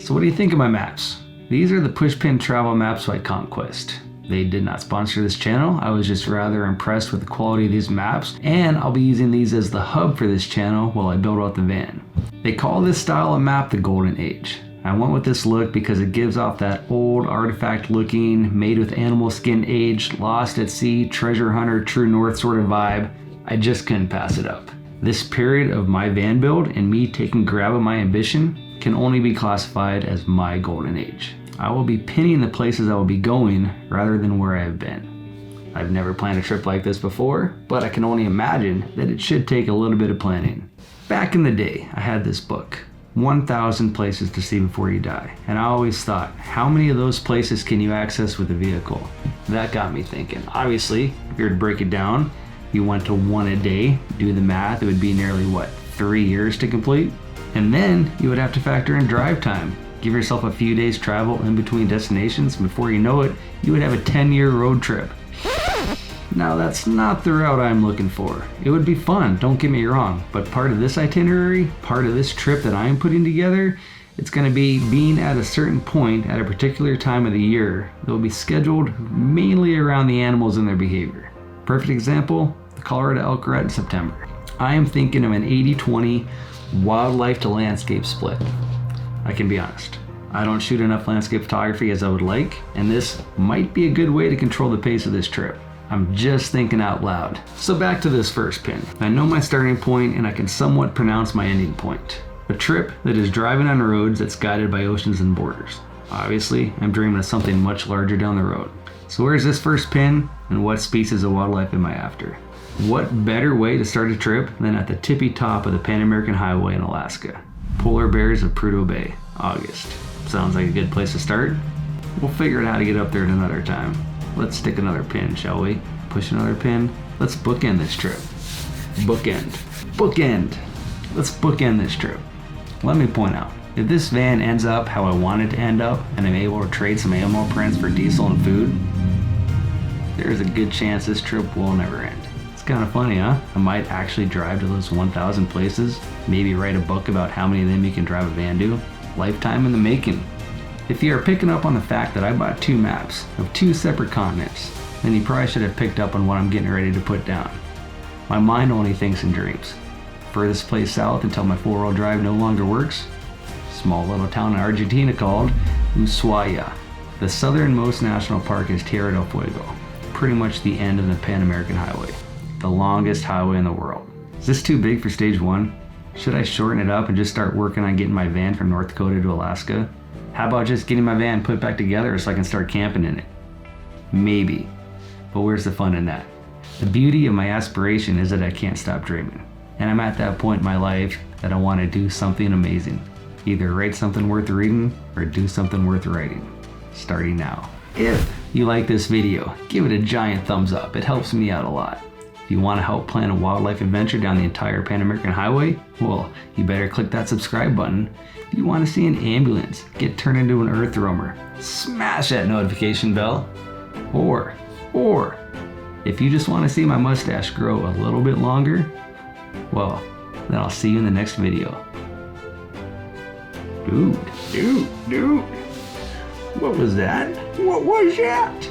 So what do you think of my maps? These are the pushpin travel maps by Conquest. They did not sponsor this channel. I was just rather impressed with the quality of these maps, and I'll be using these as the hub for this channel while I build out the van. They call this style of map the Golden Age. I went with this look because it gives off that old artifact looking, made with animal skin aged, lost at sea, treasure hunter, true north sort of vibe. I just couldn't pass it up. This period of my van build and me taking grab of my ambition can only be classified as my Golden Age. I will be pinning the places I will be going rather than where I have been. I've never planned a trip like this before, but I can only imagine that it should take a little bit of planning. Back in the day, I had this book, 1,000 Places to See Before You Die, and I always thought, how many of those places can you access with a vehicle? That got me thinking. Obviously, if you were to break it down, you went to one a day, do the math, it would be nearly, 3 years to complete? And then you would have to factor in drive time. Give yourself a few days travel in between destinations, and before you know it, you would have a 10-year road trip. Now that's not the route I'm looking for. It would be fun, don't get me wrong, but part of this itinerary, part of this trip that I'm putting together, it's going to be being at a certain point at a particular time of the year that will be scheduled mainly around the animals and their behavior. Perfect example, the Colorado elk rut in September. I am thinking of an 80-20 wildlife to landscape split. I can be honest, I don't shoot enough landscape photography as I would like, and this might be a good way to control the pace of this trip. I'm just thinking out loud. So back to this first pin. I know my starting point and I can somewhat pronounce my ending point. A trip that is driving on roads that's guided by oceans and borders. Obviously, I'm dreaming of something much larger down the road. So where's this first pin, and what species of wildlife am I after? What better way to start a trip than at the tippy top of the Pan American Highway in Alaska? Polar bears of Prudhoe Bay, August. Sounds like a good place to start. We'll figure out how to get up there at another time. Let's stick another pin, shall we? Push another pin. Let's bookend this trip. Bookend. Bookend. Let's bookend this trip. Let me point out, if this van ends up how I want it to end up, and I'm able to trade some ammo prints for diesel and food, there's a good chance this trip will never end. It's kind of funny, huh? I might actually drive to those 1,000 places, maybe write a book about how many of them you can drive a van to. Lifetime in the making. If you are picking up on the fact that I bought 2 maps of 2 separate continents, then you probably should have picked up on what I'm getting ready to put down. My mind only thinks in dreams. Furthest place south until my 4-wheel drive no longer works? Small little town in Argentina called Ushuaia. The southernmost national park is Tierra del Fuego, pretty much the end of the Pan American Highway, the longest highway in the world. Is this too big for stage 1? Should I shorten it up and just start working on getting my van from North Dakota to Alaska? How about just getting my van put back together so I can start camping in it? Maybe, but where's the fun in that? The beauty of my aspiration is that I can't stop dreaming. And I'm at that point in my life that I want to do something amazing. Either write something worth reading or do something worth writing. Starting now. If you like this video, give it a giant thumbs up. It helps me out a lot. If you want to help plan a wildlife adventure down the entire Pan American Highway, well, you better click that subscribe button. If you want to see an ambulance get turned into an earth roamer, smash that notification bell. Or, if you just want to see my mustache grow a little bit longer, well, then I'll see you in the next video. Dude. What was that? What was that?